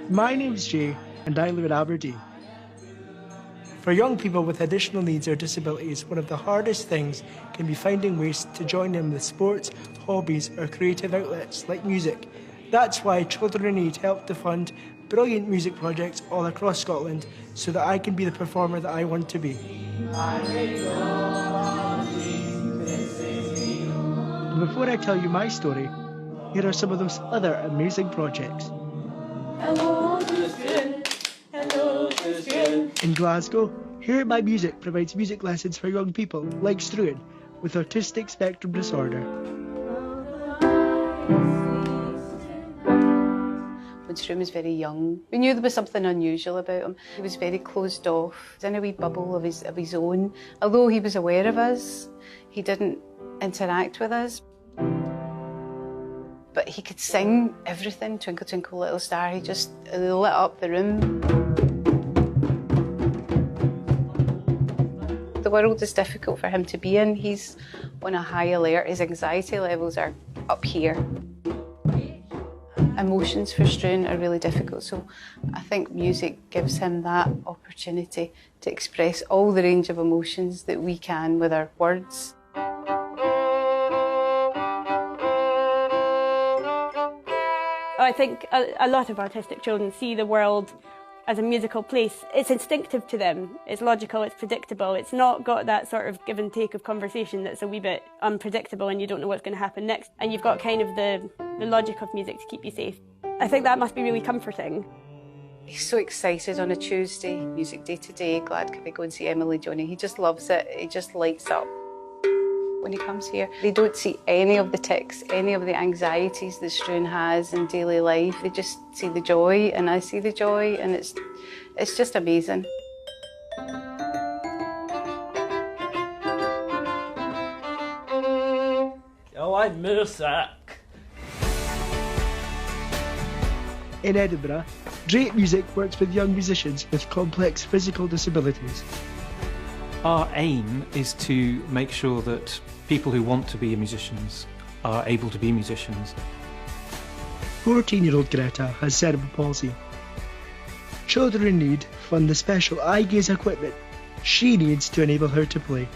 My name's Jay, and I live in Aberdeen. For young people with additional needs or disabilities, one of the hardest things can be finding ways to join in with sports, hobbies, or creative outlets like music. That's why Children in Need help to fund brilliant music projects all across Scotland so that I can be the performer that I want to be. Before I tell you my story, here are some of those other amazing projects. In Glasgow, Hear My Music provides music lessons for young people like Struan with autistic spectrum disorder. When Struan was very young, we knew there was something unusual about him. He was very closed off, he was in a wee bubble of his own. Although he was aware of us, he didn't interact with us. But he could sing everything, Twinkle Twinkle Little Star. He just lit up the room. The world is difficult for him to be in. He's on a high alert. His anxiety levels are up here. Emotions for Struan are really difficult, so I think music gives him that opportunity to express all the range of emotions that we can with our words. I think a lot of autistic children see the world as a musical place. It's instinctive to them, it's logical, it's predictable, it's not got that sort of give and take of conversation that's a wee bit unpredictable and you don't know what's going to happen next. And you've got kind of the logic of music to keep you safe. I think that must be really comforting. He's so excited on a Tuesday, music day today, glad can we go and see Emily Johnny. He just loves it, he just lights up. When he comes here, they don't see any of the tics, any of the anxieties that Struan has in daily life. They just see the joy, and I see the joy, and it's just amazing. Oh, I miss that. In Edinburgh, Drake Music works with young musicians with complex physical disabilities. Our aim is to make sure that people who want to be musicians are able to be musicians. 14-year-old Greta has cerebral palsy. Children in Need fund the special eye gaze equipment she needs to enable her to play.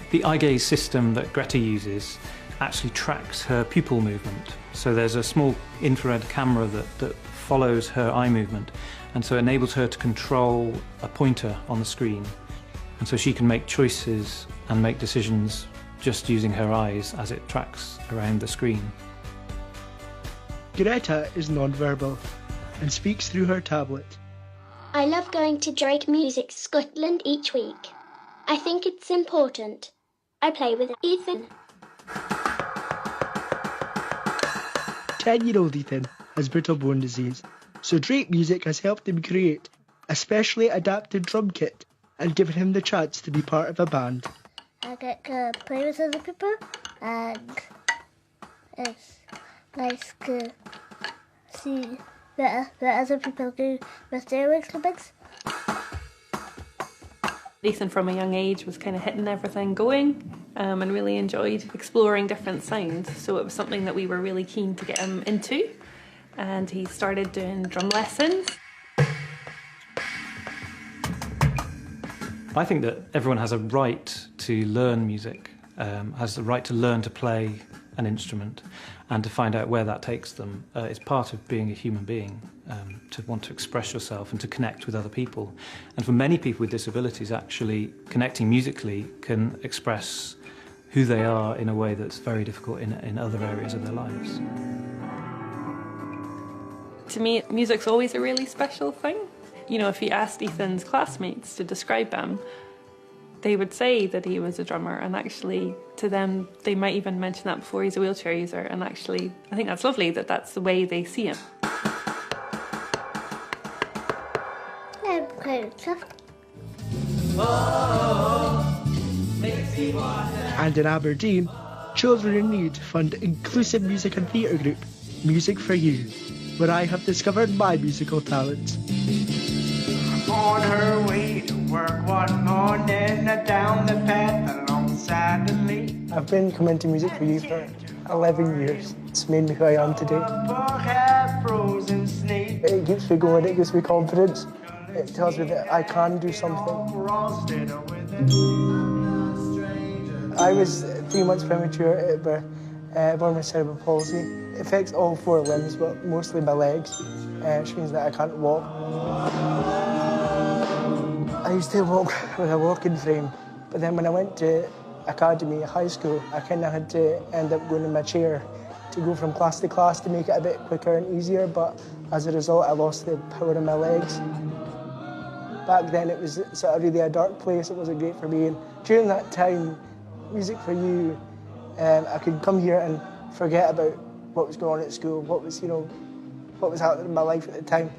The eye gaze system that Greta uses actually tracks her pupil movement. So there's a small infrared camera that follows her eye movement, and so it enables her to control a pointer on the screen. And so she can make choices and make decisions just using her eyes as it tracks around the screen. Greta is non-verbal and speaks through her tablet. I love going to Drake Music Scotland each week. I think it's important. I play with Ethan. 10-year-old Ethan has brittle bone disease, so Drake Music has helped him create a specially adapted drum kit and given him the chance to be part of a band. I get to play with other people, and it's nice to see what other people do with their instruments. Ethan from a young age was kind of hitting everything going and really enjoyed exploring different sounds, so it was something that we were really keen to get him into, and he started doing drum lessons. I think that everyone has a right to learn music, has the right to learn to play an instrument and to find out where that takes them. It's part of being a human being, to want to express yourself and to connect with other people. And for many people with disabilities, actually connecting musically can express who they are in a way that's very difficult in other areas of their lives. To me, music's always a really special thing. You know, if you asked Ethan's classmates to describe him, they would say that he was a drummer, and actually to them they might even mention that before he's a wheelchair user, and actually I think that's lovely that that's the way they see him. And in Aberdeen, Children in Need fund inclusive music and theatre group Music for You, where I have discovered my musical talents. On her way to work one morning, down the path alongside the lake. I've been coming to Music for You for 11 years. It's made me who I am today. It keeps me going, it gives me confidence. It tells me that I can do something. I was 3 months premature at birth, born with cerebral palsy. It affects all 4 limbs, but mostly my legs, which means that I can't walk. I used to walk with a walking frame, but then when I went to academy, high school, I kind of had to end up going in my chair to go from class to class to make it a bit quicker and easier, but as a result I lost the power in my legs. Back then it was sort of really a dark place, it wasn't great for me, and during that time, Music for You, I could come here and forget about what was going on at school, what was happening in my life at the time.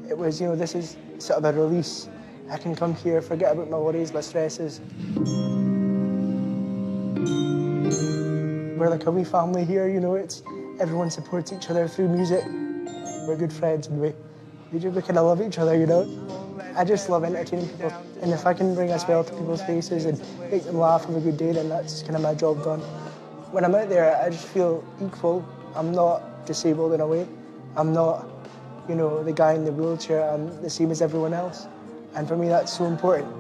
It was, this is sort of a release. I can come here, forget about my worries, my stresses. We're like a wee family here, everyone supports each other through music. We're good friends and we kind of love each other, I just love entertaining people. And if I can bring a smile to people's faces and make them laugh, have a good day, then that's kind of my job done. When I'm out there, I just feel equal. I'm not disabled in a way. I'm not, the guy in the wheelchair. I'm the same as everyone else. And for me, that's so important.